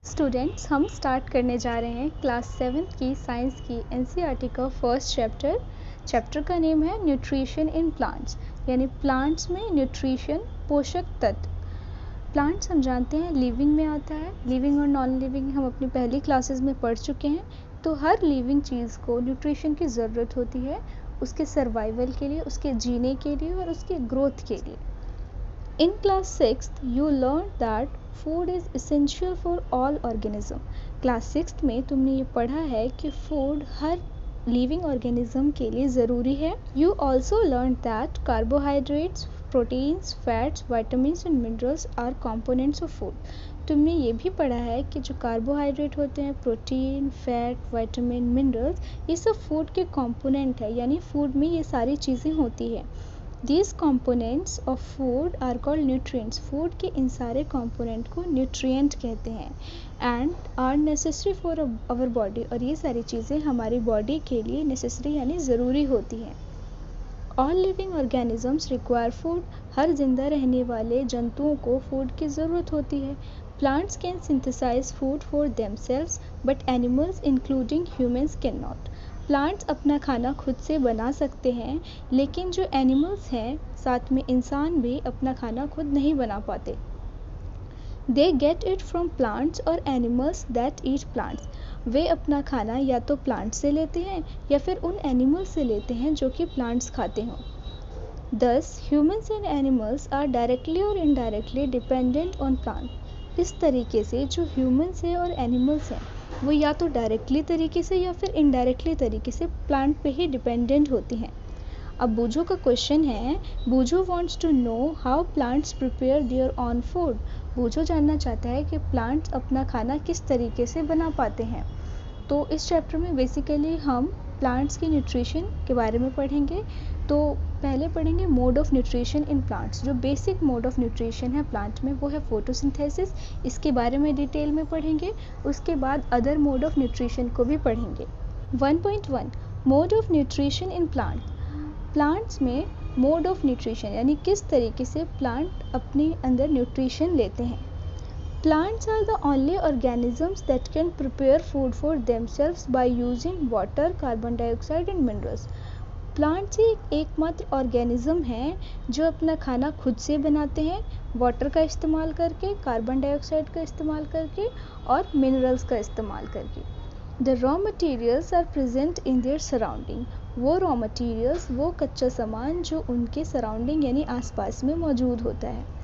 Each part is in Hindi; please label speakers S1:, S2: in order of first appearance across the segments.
S1: स्टूडेंट्स, हम स्टार्ट करने जा रहे हैं क्लास 7 की साइंस की एनसीईआरटी का फर्स्ट चैप्टर का नेम है न्यूट्रिशन इन प्लांट्स, यानी प्लांट्स में न्यूट्रिशन, पोषक तत्व। प्लांट्स हम जानते हैं लिविंग में आता है, लिविंग और नॉन लिविंग हम अपनी पहली क्लासेस में पढ़ चुके हैं। तो हर लिविंग चीज़ को न्यूट्रिशन की ज़रूरत होती है उसके सर्वाइवल के लिए, उसके जीने के लिए और उसके ग्रोथ के लिए। In class 6th, you learned that food is essential for all organism. Class 6th में तुमने ये पढ़ा है कि फूड हर लिविंग ऑर्गेनिज्म के लिए ज़रूरी है। You also learned that carbohydrates, proteins, fats, vitamins and minerals are components of food. तुमने ये भी पढ़ा है कि जो कार्बोहाइड्रेट होते हैं, प्रोटीन, फैट, विटामिन, मिनरल्स, ये सब फूड के कंपोनेंट है, यानी फूड में ये सारी चीज़ें होती है। These components of food are called nutrients. Food के इन सारे component को nutrient कहते हैं and are necessary for our body. और ये सारी चीज़ें हमारी बॉडी के लिए necessary यानी ज़रूरी होती हैं। All living organisms require food. हर जिंदा रहने वाले जंतुओं को फूड की ज़रूरत होती है। Plants can synthesize food for themselves, but animals including humans cannot. Plants अपना खाना खुद से बना सकते हैं, लेकिन जो एनिमल्स हैं, साथ में इंसान भी अपना खाना खुद नहीं बना पाते। They get it from plants और एनिमल्स दैट ईट प्लांट्स। वे अपना खाना या तो प्लांट से लेते हैं या फिर उन एनिमल्स से लेते हैं जो कि प्लांट्स खाते हों। Thus, humans and animals are directly और indirectly dependent on plant. इस तरीके से जो ह्यूमंस हैं और एनिमल्स हैं वो या तो डायरेक्टली तरीके से या फिर इनडायरेक्टली तरीके से प्लांट पे ही डिपेंडेंट होती हैं। अब बूजो का क्वेश्चन है, Boojho wants to know how plants prepare their own food. Boojho जानना चाहता है कि प्लांट्स अपना खाना किस तरीके से बना पाते हैं। तो इस चैप्टर में बेसिकली हम प्लांट्स की न्यूट्रिशन के बारे में पढ़ेंगे। तो पहले पढ़ेंगे mode of nutrition in plants. जो बेसिक मोड ऑफ न्यूट्रिशन है प्लांट में वो है फोटोसिंथेसिस, इसके बारे में डिटेल में पढ़ेंगे। उसके बाद अदर मोड ऑफ न्यूट्रिशन को भी पढ़ेंगे। 1.1 mode of nutrition in plant. Plants में मोड ऑफ न्यूट्रिशन यानी किस तरीके से प्लांट अपने अंदर न्यूट्रिशन लेते हैं। Plants are the only organisms that can prepare food for themselves by using water, carbon dioxide and minerals. Plants ही एकमात्र ऑर्गेनिज्म हैं जो अपना खाना खुद से बनाते हैं, वाटर का इस्तेमाल करके, कार्बन डाइऑक्साइड का इस्तेमाल करके और मिनरल्स का इस्तेमाल करके। The raw materials are present in their surrounding. वो रॉ मटेरियल्स, वो कच्चा सामान जो उनके सराउंडिंग यानी आसपास में मौजूद होता है।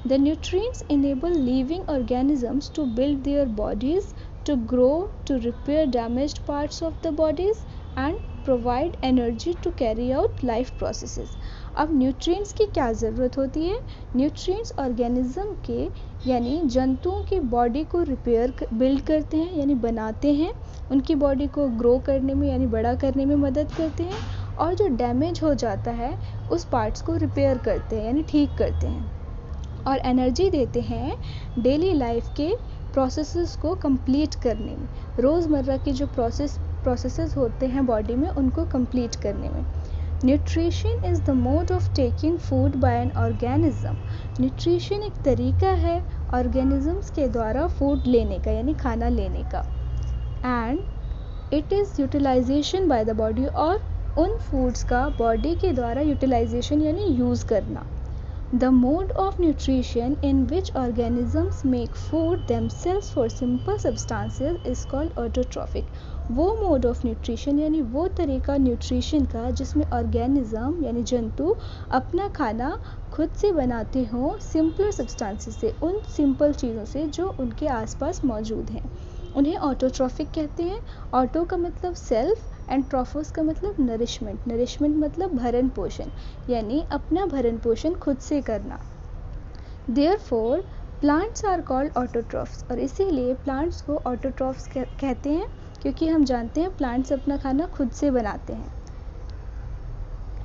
S1: The nutrients enable living organisms to build their bodies, to grow, to repair damaged parts of the bodies and provide energy to carry out life processes. अब न्यूट्रिएंट्स की क्या ज़रूरत होती है? न्यूट्रिएंट्स ऑर्गेनिज्म के यानी जंतुओं की बॉडी को बिल्ड करते हैं यानी बनाते हैं, उनकी बॉडी को ग्रो करने में यानी बड़ा करने में मदद करते हैं, और जो डैमेज हो जाता है उस पार्ट्स को रिपेयर करते हैं यानी ठीक करते हैं, और एनर्जी देते हैं डेली लाइफ के प्रोसेसेस को कंप्लीट करने में। रोज़मर्रा के जो प्रोसेसेस होते हैं बॉडी में उनको कंप्लीट करने में। Nutrition is the mode of taking food by an organism. Nutrition एक तरीका है ऑर्गेनिजम्स के द्वारा फूड लेने का यानी खाना लेने का। And it is utilisation by the body, और उन फूड्स का बॉडी के द्वारा यूटिलाइजेशन यानी यूज़ करना। The mode of nutrition in which organisms make food themselves for simple substances is called autotrophic. वो mode of nutrition यानी वो तरीका न्यूट्रिशन का जिसमें ऑर्गेनिज्म यानी जंतु अपना खाना खुद से बनाते हों सिंपल सब्सटेंसेस से, उन सिंपल चीज़ों से जो उनके आसपास मौजूद हैं, उन्हें ऑटोट्रॉफिक कहते हैं। ऑटो का मतलब सेल्फ एंड ट्रॉफोस का मतलब नरिशमेंट। नरिशमेंट मतलब भरण पोषण, यानी अपना भरण पोषण खुद से करना। Therefore plants are called autotrophs, और इसीलिए प्लांट्स को ऑटोट्रॉफ्स कहते हैं क्योंकि हम जानते हैं प्लांट्स अपना खाना खुद से बनाते हैं।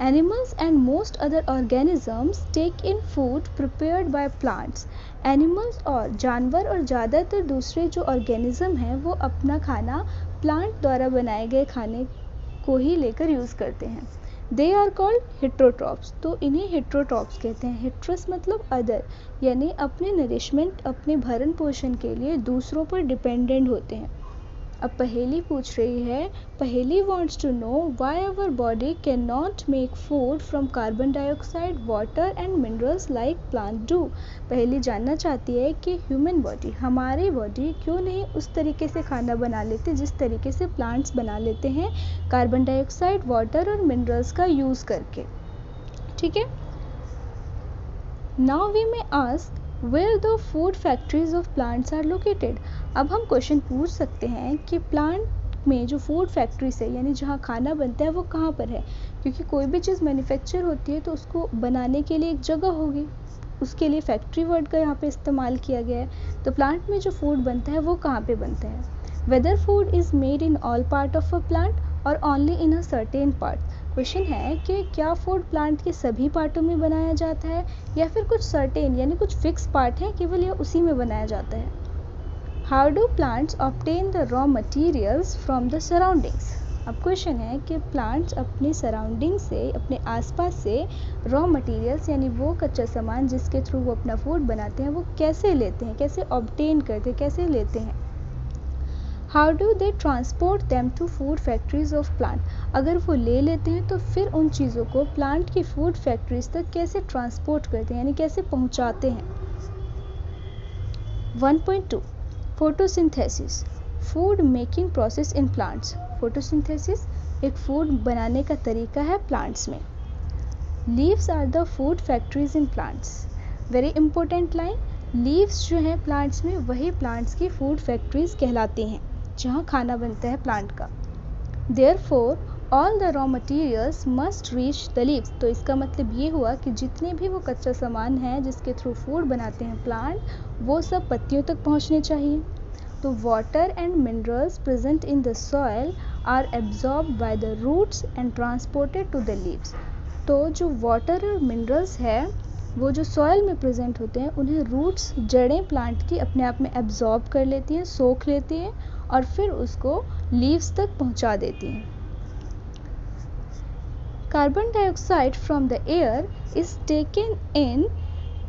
S1: Animals and most other organisms take in food prepared by plants. Animals और जानवर और ज़्यादातर दूसरे जो ऑर्गेनिज्म हैं वो अपना खाना प्लांट द्वारा बनाए गए खाने को ही लेकर यूज़ करते हैं। They are called heterotrophs. तो इन्हें हेट्रोट्रॉप्स कहते हैं। हेट्रोस मतलब अदर, यानी अपने नरिशमेंट, अपने भरण पोषण के लिए दूसरों पर डिपेंडेंट होते हैं। अब पहेली पूछ रही है, पहेली wants to know why our body cannot make food from carbon dioxide, water and minerals like plant do। पहेली जानना चाहती है कि ह्यूमन बॉडी, हमारी बॉडी क्यों नहीं उस तरीके से खाना बना लेते जिस तरीके से प्लांट्स बना लेते हैं, कार्बन डाइऑक्साइड, वाटर और मिनरल्स का यूज़ करके। ठीक है। Now we may ask where the food factories of plants are located। अब हम क्वेश्चन पूछ सकते हैं कि प्लांट में जो फूड फैक्ट्रीज है, यानी जहाँ खाना बनता है, वो कहाँ पर है, क्योंकि कोई भी चीज़ मैन्युफैक्चर होती है तो उसको बनाने के लिए एक जगह होगी, उसके लिए फैक्ट्री वर्ड का यहाँ पे इस्तेमाल किया गया है। तो प्लांट में जो फूड बनता है वो कहाँ पे बनता है। Whether food is made in all part of a plant और only in a certain part. Question है कि क्या फूड प्लांट के सभी पार्टों में बनाया जाता है या फिर कुछ सर्टेन यानी कुछ फिक्स पार्ट है, केवल यह उसी में बनाया जाता है। How do plants obtain the raw materials from the surroundings. अब क्वेश्चन है कि प्लांट्स अपने सराउंडिंग से, अपने आसपास से रॉ मटेरियल्स यानी वो कच्चा सामान जिसके थ्रू वो अपना फूड बनाते हैं, वो कैसे लेते हैं, कैसे ऑब्टेन करते हैं, कैसे लेते हैं। How do they transport them to food factories of plant. अगर वो ले लेते हैं तो फिर उन चीज़ों को प्लांट की फूड फैक्ट्रीज तक कैसे ट्रांसपोर्ट करते हैं, यानी कैसे पहुंचाते हैं। 1.2 photosynthesis, food making process in plants. Photosynthesis एक फूड बनाने का तरीका है प्लांट्स में। Leaves are the food factories in plants. Very important line, leaves जो हैं प्लांट्स में, वही प्लांट्स की फूड फैक्ट्रीज कहलाती हैं जहाँ खाना बनता है प्लांट का। Therefore all the raw materials must reach the leaves. तो इसका मतलब ये हुआ कि जितने भी वो कच्चा सामान है जिसके थ्रू फूड बनाते हैं प्लांट, वो सब पत्तियों तक पहुँचने चाहिए। तो water and minerals present in the soil are absorbed by the roots and transported to the leaves. तो जो वाटर और मिनरल्स है वो जो सॉयल में प्रेजेंट होते हैं, उन्हें रूट्स, जड़ें प्लांट की अपने आप में एब्जॉर्ब कर लेती हैं, सोख लेती हैं और फिर उसको लीव्स तक पहुंचा देती हैं। Carbon dioxide from the air is taken in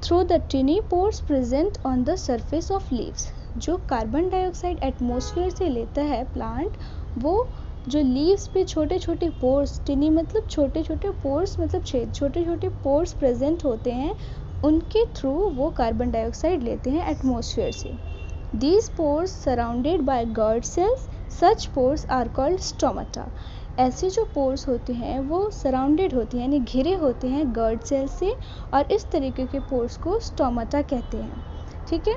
S1: through the टिनी pores present on the surface of leaves. जो कार्बन डाइऑक्साइड एटमॉस्फेयर से लेता है प्लांट, वो जो लीव्स पे छोटे छोटे पोर्स, टिनी मतलब छोटे छोटे पोर्स मतलब छेद, छोटे छोटे पोर्स प्रेजेंट होते हैं, उनके थ्रू वो कार्बन डाइऑक्साइड लेते हैं एटमॉस्फेयर से। These pores surrounded by guard cells, such pores are called stomata। ऐसे जो पोर्स होते हैं वो सराउंडेड होते हैं यानी घिरे होते हैं गर्ड सेल से, और इस तरीके के पोर्स को स्टोमाटा कहते हैं। ठीक है।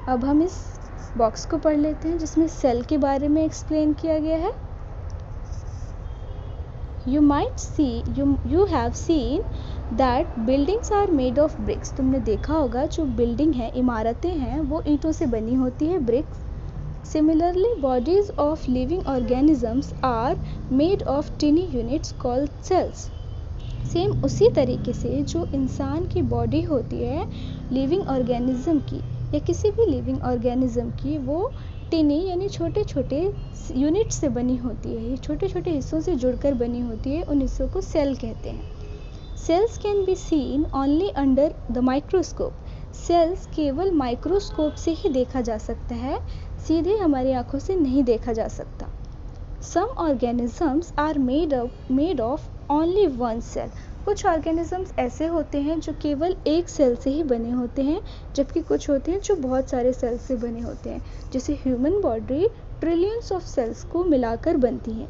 S1: अब हम इस बॉक्स को पढ़ लेते हैं जिसमें सेल के बारे में एक्सप्लेन किया गया है। You have seen that buildings are made of bricks। तुमने देखा होगा जो बिल्डिंग है, इमारतें हैं, वो ईंटों से बनी होती है, BRICS. Similarly, bodies of living organisms are made of tiny units called cells। Same उसी तरीके से जो इंसान की बॉडी होती है लिविंग ऑर्गेनिज्म की या किसी भी लिविंग ऑर्गेनिज्म की, वो टिनी यानी छोटे छोटे यूनिट से बनी होती है, ये छोटे छोटे हिस्सों से जुड़कर बनी होती है, उन हिस्सों को सेल कहते हैं। Cells can be seen only under the microscope. Cells केवल माइक्रोस्कोप से ही देखा जा सकता है, सीधे हमारी आंखों से नहीं देखा जा सकता। Some organisms are made of only one cell. कुछ ऑर्गेनिजम्स ऐसे होते हैं जो केवल एक सेल से ही बने होते हैं, जबकि कुछ होते हैं जो बहुत सारे सेल से बने होते हैं। जैसे human body trillions of cells को मिलाकर बनती है।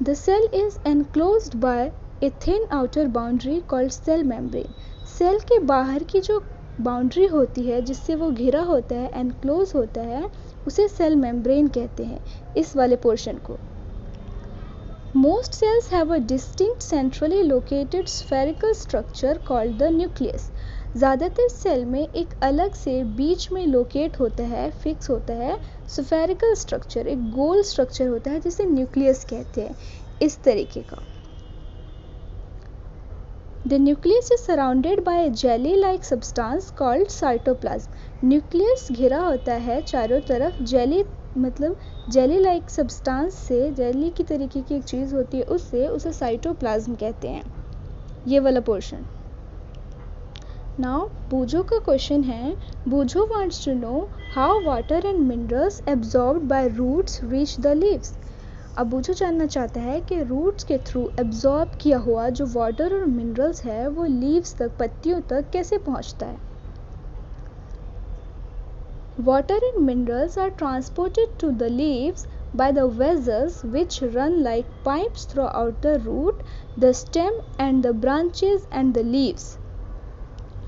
S1: The cell is enclosed by a thin outer boundary called cell membrane. Cell के बाहर की जो बाउंड्री होती है जिससे वो घिरा होता है, एनक्लोज होता है, उसे सेल मेम्ब्रेन कहते हैं, इस वाले पोर्शन को। Most cells have a distinct centrally located spherical structure called the nucleus। ज़्यादातर सेल में एक अलग से बीच में लोकेट होता है, फिक्स होता है स्फेरिकल स्ट्रक्चर, एक गोल स्ट्रक्चर होता है जिसे न्यूक्लियस कहते हैं, इस तरीके का। The nucleus is surrounded by a jelly-like substance called cytoplasm। Nucleus घिरा होता है चारों तरफ जेली मतलब जेली लाइक सब्सटेंस से, जेली की तरीके की एक चीज़ होती है उससे, उसे साइटोप्लाज्म कहते हैं, ये वाला पोर्शन। नाउ बूझो का क्वेश्चन है, Boojho wants to know how water and minerals absorbed by roots reach the leaves. अब बूझो जानना चाहता है कि रूट्स के थ्रू एब्जॉर्ब किया हुआ जो वाटर और मिनरल्स है वो लीव्स तक, पत्तियों तक कैसे पहुंचता है। Water and minerals are transported to the leaves by the vessels which run like pipes throughout the root, the stem and the branches and the leaves.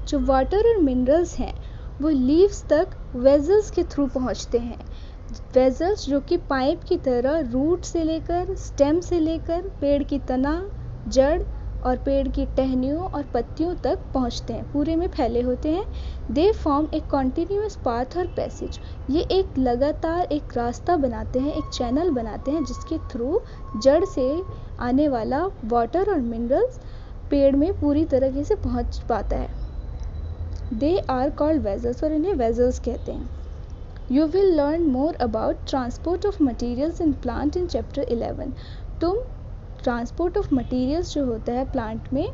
S1: जो वाटर और मिनरल्स हैं वो लीव्स तक वेजल्स के थ्रू पहुंचते हैं। वेजल्स जो कि पाइप की तरह रूट से लेकर, स्टेम से लेकर पेड़ की तना, जड़ और पेड़ की टहनियों और पत्तियों तक पहुंचते हैं, पूरे में फैले होते हैं। दे फॉर्म एक कॉन्टिन्यूस पाथ और पैसेज, ये एक लगातार एक रास्ता बनाते हैं, एक चैनल बनाते हैं जिसके थ्रू जड़ से आने वाला वाटर और मिनरल्स पेड़ में पूरी तरीके से पहुंच पाता है। दे आर कॉल्ड वेजल्स, और इन्हें वेजल्स कहते हैं। You will learn more about transport of materials in plant in chapter 11। तुम ट्रांसपोर्ट ऑफ मटीरियल्स जो होता है प्लांट में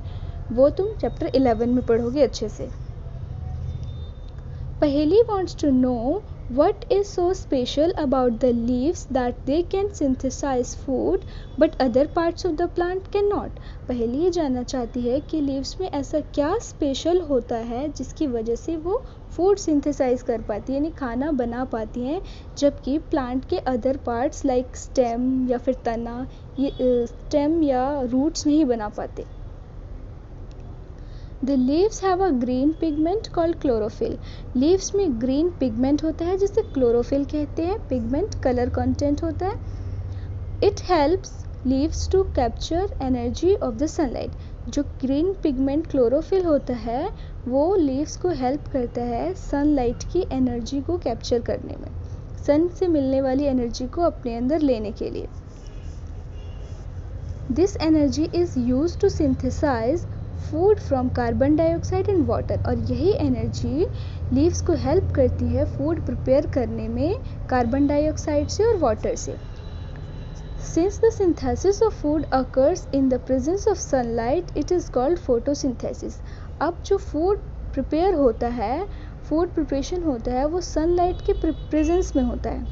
S1: वो तुम चैप्टर 11 में पढ़ोगे अच्छे से। पहेली wants to know what is so special about the leaves that they can synthesize food but other parts of the plant cannot। पहेली ये जानना चाहती है कि लीव्स में ऐसा क्या स्पेशल होता है जिसकी वजह से वो फूड सिंथेसाइज कर पाती है, यानी खाना बना पाती हैं, जबकि प्लांट के अदर पार्ट्स लाइक स्टेम या फिर तना, ये स्टेम या रूट्स नहीं बना पाते। The leaves have a green pigment called chlorophyll। Leaves में green pigment होता है जिसे chlorophyll कहते हैं। Pigment color content होता है। It helps leaves to capture energy of the sunlight। जो green pigment chlorophyll होता है वो leaves को help करता है sunlight की energy को capture करने में, sun से मिलने वाली energy को अपने अंदर लेने के लिए। This energy is used to synthesize food from carbon dioxide and water, और यही एनर्जी लीव्स को हेल्प करती है फूड प्रिपेयर करने में कार्बन डाइऑक्साइड से और वाटर से। Since the synthesis of food occurs in the presence of sunlight it is called photosynthesis. अब जो फूड प्रिपेयर होता है, फूड प्रिपरेशन होता है वो सनलाइट के प्रेजेंस में होता है।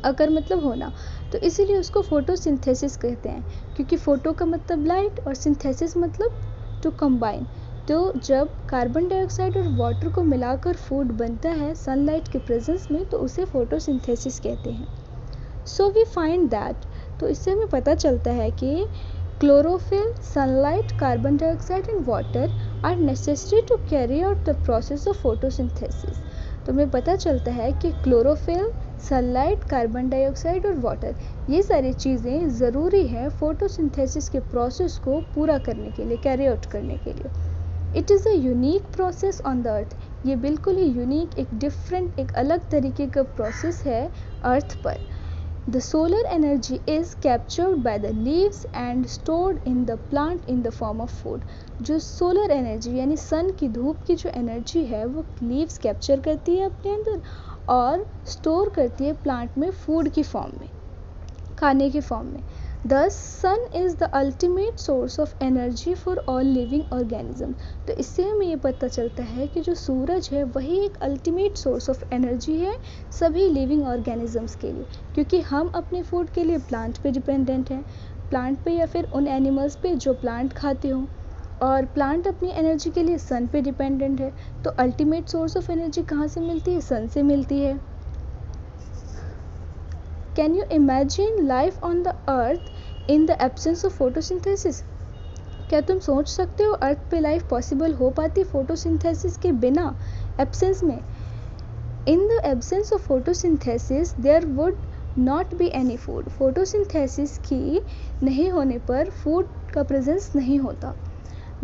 S1: अगर मतलब होना, तो इसीलिए उसको फोटोसिंथेसिस कहते हैं, क्योंकि फोटो का मतलब लाइट और सिंथेसिस मतलब टू कंबाइन। तो जब कार्बन डाइऑक्साइड और वाटर को मिलाकर फूड बनता है सनलाइट के प्रेजेंस में तो उसे फोटोसिंथेसिस कहते हैं। सो वी फाइंड दैट, तो इससे हमें पता चलता है कि chlorophyll, sunlight, carbon dioxide and water are necessary to carry out the process of photosynthesis. तो हमें पता चलता है कि क्लोरोफिल, सनलाइट, कार्बन डाइऑक्साइड और वाटर ये सारी चीज़ें ज़रूरी है फोटोसिंथेसिस के प्रोसेस को पूरा करने के लिए, कैरी आउट करने के लिए। It is a unique process on the earth, ये बिल्कुल ही यूनिक, एक डिफरेंट, एक अलग तरीके का प्रोसेस है अर्थ पर। The solar energy is captured by the leaves and stored in the plant in the form of food। जो सोलर एनर्जी यानी सन की धूप की जो एनर्जी है वो लीव्स कैप्चर करती है अपने अंदर और स्टोर करती है प्लांट में फूड की फॉर्म में, खाने की फॉर्म में। Thus sun is the ultimate source of energy for all living organism। तो इससे हमें ये पता चलता है कि जो सूरज है वही एक अल्टीमेट सोर्स ऑफ एनर्जी है सभी लिविंग ऑर्गेनिजम्स के लिए, क्योंकि हम अपने फूड के लिए प्लांट पे डिपेंडेंट हैं, प्लांट पे या फिर उन एनिमल्स पे जो प्लांट खाते हों, और प्लांट अपनी एनर्जी के लिए सन पे डिपेंडेंट है। तो अल्टीमेट सोर्स ऑफ एनर्जी कहाँ से मिलती है? सन से मिलती है। Can you imagine life on the earth in the absence of photosynthesis? क्या तुम सोच सकते हो अर्थ पे लाइफ पॉसिबल हो पाती फोटोसिंथेसिस के बिना, एब्सेंस में? In the absence of photosynthesis there would not be any food. Photosynthesis की नहीं होने पर फूड का प्रेजेंस नहीं होता।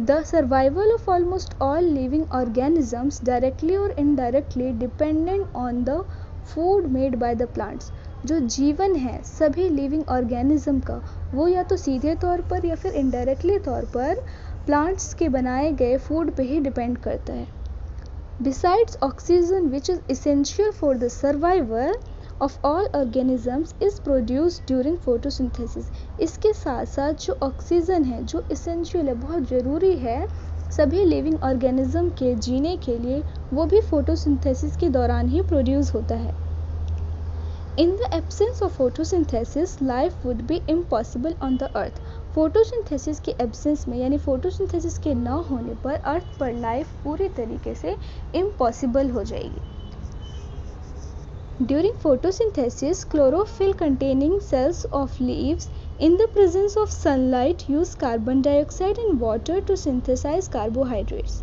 S1: The survival of almost all living organisms directly और indirectly dependent on the food made by the plants. जो जीवन है सभी लिविंग ऑर्गेनिज्म का वो या तो सीधे तौर पर या फिर इनडायरेक्टली तौर पर प्लांट्स के बनाए गए फूड पे ही डिपेंड करता है। Besides oxygen which is essential for the survival of all organisms is produced during photosynthesis. इसके साथ साथ जो ऑक्सीजन है, जो इसेंशियल है, बहुत ज़रूरी है सभी लिविंग ऑर्गेनिज्म के जीने के लिए, वो भी फोटोसिंथेसिस के दौरान ही प्रोड्यूस होता है। इन the absence of photosynthesis life would be impossible on the earth. Photosynthesis के एब्सेंस में यानी फोटोसिंथेसिस के न होने पर अर्थ पर लाइफ पूरी तरीके से इम्पॉसिबल हो जाएगी। During photosynthesis chlorophyll containing cells of leaves in the presence of sunlight use carbon dioxide and water to synthesize carbohydrates।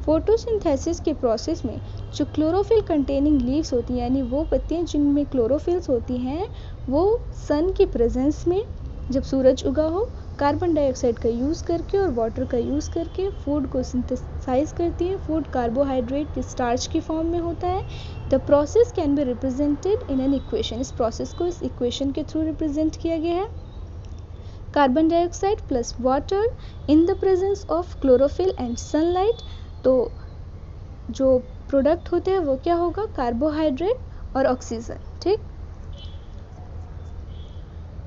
S1: Photosynthesis के प्रोसेस में जो क्लोरोफिल कंटेनिंग लीव्स होती हैं यानी वो पत्तियां जिनमें क्लोरोफिल्स होती हैं, वो सन की प्रेजेंस में जब सूरज उगा हो कार्बन डाइऑक्साइड का यूज़ करके और वाटर का यूज़ करके फूड को सिंथेसाइज करती है। फूड कार्बोहाइड्रेट स्टार्च की फॉर्म में होता है। The process can be represented in an equation. इस प्रोसेस को इस इक्वेशन के थ्रू रिप्रेजेंट किया गया है। Carbon dioxide plus water in the presence of chlorophyll and sunlight. तो जो प्रोडक्ट होते हैं वो क्या होगा, कार्बोहाइड्रेट और ऑक्सीजन। ठीक,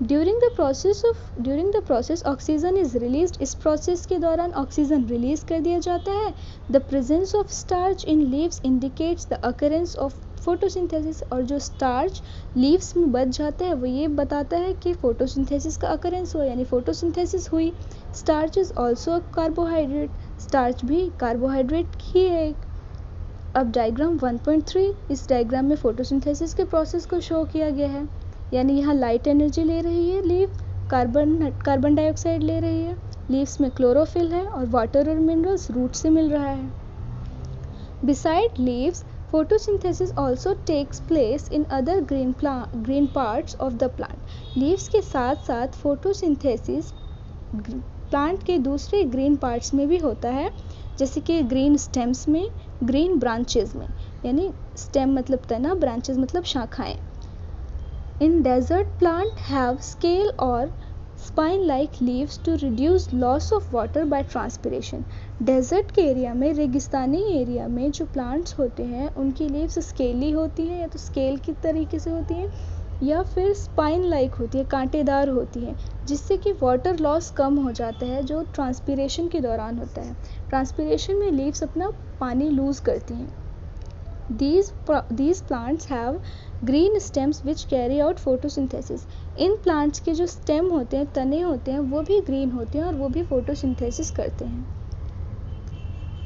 S1: during the process oxygen is released. इस प्रोसेस के दौरान ऑक्सीजन रिलीज कर दिया जाता है। The presence of starch in leaves indicates the occurrence of photosynthesis. और जो स्टार्च लीव्स में बच जाता है वो ये बताता है कि फोटोसिंथेसिस का अकरेंस हुआ यानी फोटोसिंथेसिस हुई। Starch is also carbohydrate. Starch भी कार्बोहाइड्रेट ही है। अब डायग्राम 1.3, इस डायग्राम में फोटोसिंथेसिस के प्रोसेस को शो किया गया है। यानी यहाँ लाइट एनर्जी ले रही है लीव, कार्बन डाइऑक्साइड ले रही है, लीव्स में क्लोरोफिल है और वाटर और मिनरल्स रूट से मिल रहा है। Beside leaves photosynthesis also takes place in other green parts of the plant. Leaves के साथ साथ फोटोसिंथेसिस प्लांट के दूसरे ग्रीन पार्ट्स में भी होता है, जैसे कि ग्रीन स्टेम्स में, ग्रीन ब्रांचेस में। यानी स्टेम मतलब तना, ब्रांचेस मतलब शाखाएं। In desert plant have scale और spine like leaves to reduce loss of water by transpiration. Desert के एरिया में, रेगिस्तानी एरिया में जो प्लांट्स होते हैं उनकी लीव्स स्केली होती हैं, या तो स्केल की तरीके से होती हैं या फिर स्पाइन लाइक होती है, कांटेदार होती है, जिससे कि वाटर लॉस कम हो जाता है जो ट्रांसपिरेशन के दौरान होता है। ट्रांसपिरेशन में लीव्स अपना पानी लूज करती हैं। These plants have green stems which carry out photosynthesis। In plants के जो स्टेम होते हैं, तने होते हैं, वो भी ग्रीन होते हैं और वो भी फोटोसिंथेसिस करते हैं।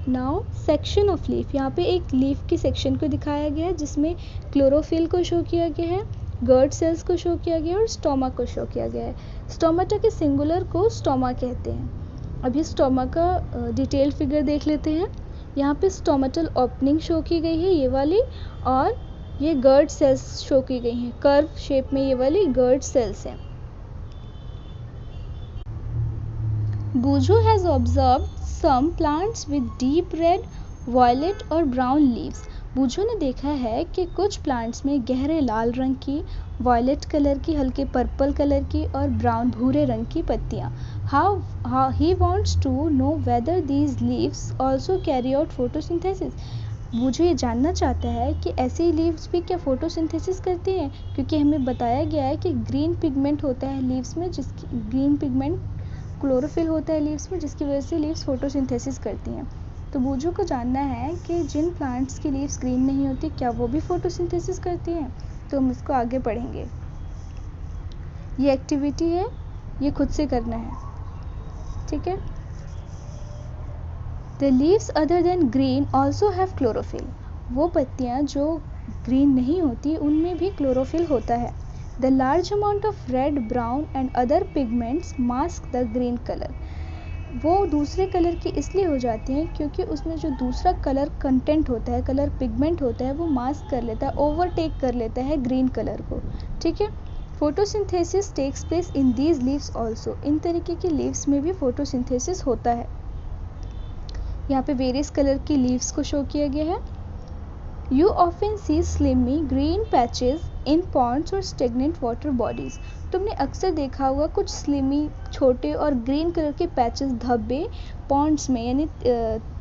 S1: नाउ सेक्शन ऑफ लीफ, यहाँ पे एक लीफ की सेक्शन को दिखाया गया है जिसमें क्लोरोफिल को शो किया गया है, गर्ड सेल्स को शो किया गया है और स्टोमा को शो किया गया है। स्टोमाटा के सिंगुलर को स्टोमा कहते हैं। अब ये स्टोमा का डिटेल फिगर देख लेते हैं। यहाँ पे स्टोमेटल ओपनिंग शो की गई है ये वाली, और ये गर्ड सेल्स शो की गई हैं, कर्व शेप में ये वाली गर्ड सेल्स हैं। Boojho has observed some plants with deep red, violet और ब्राउन लीव्स। बूजो ने देखा है कि कुछ प्लांट्स में गहरे लाल रंग की, वायलेट कलर की, हल्के पर्पल कलर की और ब्राउन भूरे रंग की पत्तियाँ। How he wants to know whether these leaves also carry out photosynthesis। बूजो ये जानना चाहता है कि ऐसे लीव्स भी क्या फोटोसिंथेसिस करती हैं, क्योंकि हमें बताया गया है कि ग्रीन पिगमेंट होता है लीव्स में, जिसकी ग्रीन पिगमेंट क्लोरोफिल होता है लीव्स में, जिसकी वजह से लीव्स फोटोसिंथेसिस करती हैं। तो बूजो को जानना है कि जिन प्लांट्स की लीव्स ग्रीन नहीं होती क्या वो भी फोटोसिंथेसिस करती हैं। तो हम इसको आगे पढ़ेंगे। ये एक्टिविटी है, ये खुद से करना है, ठीक है। The leaves other than green also have chlorophyll. वो पत्तियाँ जो ग्रीन नहीं होती उनमें भी क्लोरोफिल होता है। The large amount of red, brown and other pigments mask the green colour. वो दूसरे कलर की इसलिए हो जाती हैं क्योंकि उसमें जो दूसरा कलर कंटेंट होता है, कलर पिगमेंट होता है, वो मास्क कर लेता है, ओवरटेक कर लेता है ग्रीन कलर को, ठीक है। Photosynthesis takes place in these leaves also. इन तरीके के लीव्स में भी फोटोसिंथेसिस होता है। यहाँ पे वेरियस कलर की लीव्स को शो किया गया है। You often see slimy green patches in ponds और स्टेगनेंट वाटर बॉडीज। तुमने अक्सर देखा होगा कुछ स्लिमी, छोटे और ग्रीन कलर के पैचेस, धब्बे पॉन्ड्स में यानी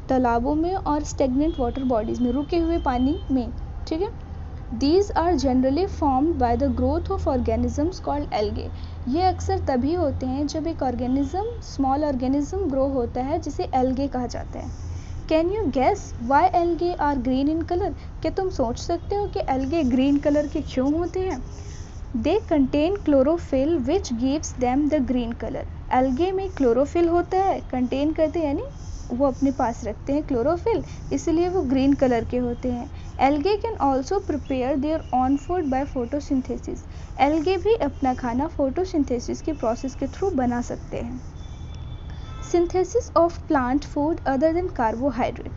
S1: तालाबों में और स्टेगनेंट वाटर बॉडीज में, रुके हुए पानी में, ठीक है। These are generally formed by the growth of organisms called algae. ये अक्सर तभी होते हैं जब एक ऑर्गेनिज्म, स्मॉल ऑर्गेनिज्म ग्रो होता है जिसे एल्गे कहा जाता है. Can you guess why algae are green in colour? क्या तुम सोच सकते हो कि एल्गे ग्रीन कलर के क्यों होते हैं? They contain chlorophyll which gives them the green colour. Algae में क्लोरोफिल होता है, कंटेन करते यानी वो अपने पास रखते हैं क्लोरोफिल, इसलिए वो ग्रीन कलर के होते हैं. Algae can also prepare their own food by photosynthesis. Algae भी अपना खाना फोटोसिंथेसिस के प्रोसेस के थ्रू बना सकते हैं. Synthesis of plant food other than carbohydrate.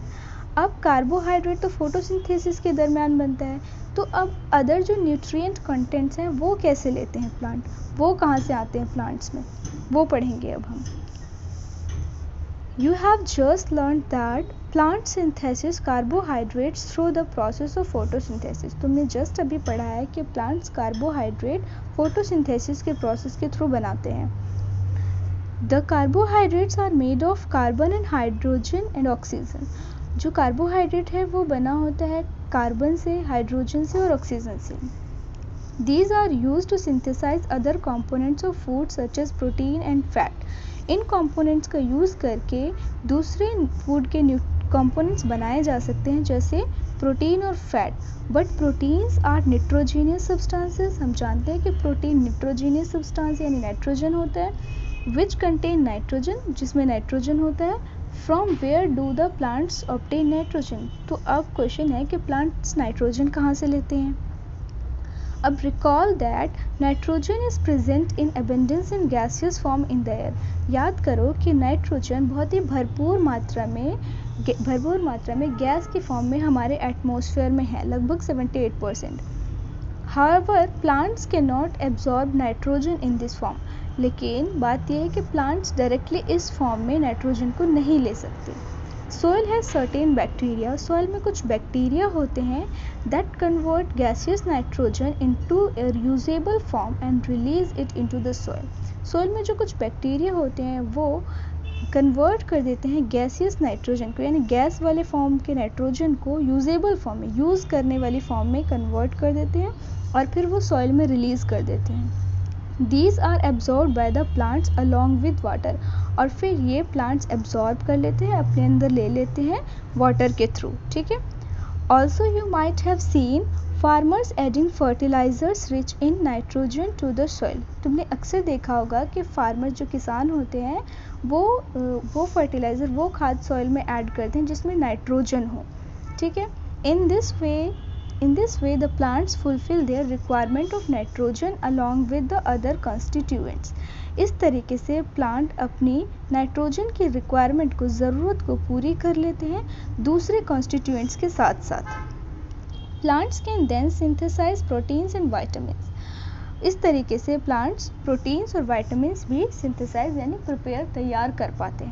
S1: अब कार्बोहाइड्रेट तो फोटोसिंथेसिस के दरमियान बनता है, तो अब अदर जो न्यूट्रिएंट कंटेंट्स हैं वो कैसे लेते हैं प्लांट, वो कहाँ से आते हैं प्लांट्स में, वो पढ़ेंगे अब हम. You have just learned that plant synthesis carbohydrates through the process of photosynthesis. तुमने जस्ट अभी पढ़ा है कि प्लांट्स कार्बोहाइड्रेट फोटोसिंथेसिस के प्रोसेस के थ्रू बनाते हैं. The carbohydrates are made of carbon and hydrogen and oxygen. जो कार्बोहाइड्रेट है वो बना होता है कार्बन से, हाइड्रोजन से और ऑक्सीजन से. These are used to synthesize other components of food such as protein and fat. In components का यूज़ करके दूसरे फूड के कंपोनेंट्स बनाए जा सकते हैं जैसे प्रोटीन और fat. But proteins are nitrogenous substances. हम जानते हैं कि प्रोटीन निट्रोजीनियस सब्सटेंस यानी नाइट्रोजन होता है, विच कंटेन नाइट्रोजन, जिसमें नाइट्रोजन होता है. From where do the plants obtain nitrogen. तो अब क्वेश्चन है कि प्लांट्स नाइट्रोजन कहाँ से लेते हैं. अब recall that nitrogen is present in abundance in gaseous form in the air. याद करो कि नाइट्रोजन बहुत ही भरपूर मात्रा में गैस की फॉर्म में हमारे एटमॉस्फेयर में है, लगभग 78%. However plants can not absorb nitrogen in this form. लेकिन बात यह है कि प्लांट्स डायरेक्टली इस फॉर्म में नाइट्रोजन को नहीं ले सकते. Soil has certain bacteria. Soil में कुछ बैक्टीरिया होते हैं that convert gaseous nitrogen into A usable form and release it into the soil. Soil में जो कुछ बैक्टीरिया होते हैं वो कन्वर्ट कर देते हैं गैसियस नाइट्रोजन को, यानी गैस वाले फॉर्म के नाइट्रोजन को यूजेबल फॉर्म में, यूज़ करने वाली फॉर्म में कन्वर्ट कर देते हैं और फिर वो सॉइल में रिलीज़ कर देते हैं. These are absorbed by the plants along with water. और फिर ये प्लांट्स एब्जॉर्ब कर लेते हैं, अपने अंदर ले लेते हैं वाटर के थ्रू. ठीक है. Also you might have seen farmers adding fertilisers rich in nitrogen to the soil. तुमने अक्सर देखा होगा कि फार्मर जो किसान होते हैं वो फर्टिलाइज़र, वो खाद सॉइल में ऐड करते हैं जिसमें नाइट्रोजन हो. ठीक है. In this way the plants fulfill their requirement of nitrogen along with the other constituents. इस तरीके से प्लांट अपनी नाइट्रोजन की रिक्वायरमेंट को, ज़रूरत को पूरी कर लेते हैं दूसरे कॉन्स्टिट्यूएंट्स के साथ साथ. Plants can then synthesise proteins and vitamins. इस तरीके से प्लांट्स प्रोटीन्स और वाइटामिन्स भी सिंथेसाइज यानी प्रिपेयर, तैयार कर पाते हैं.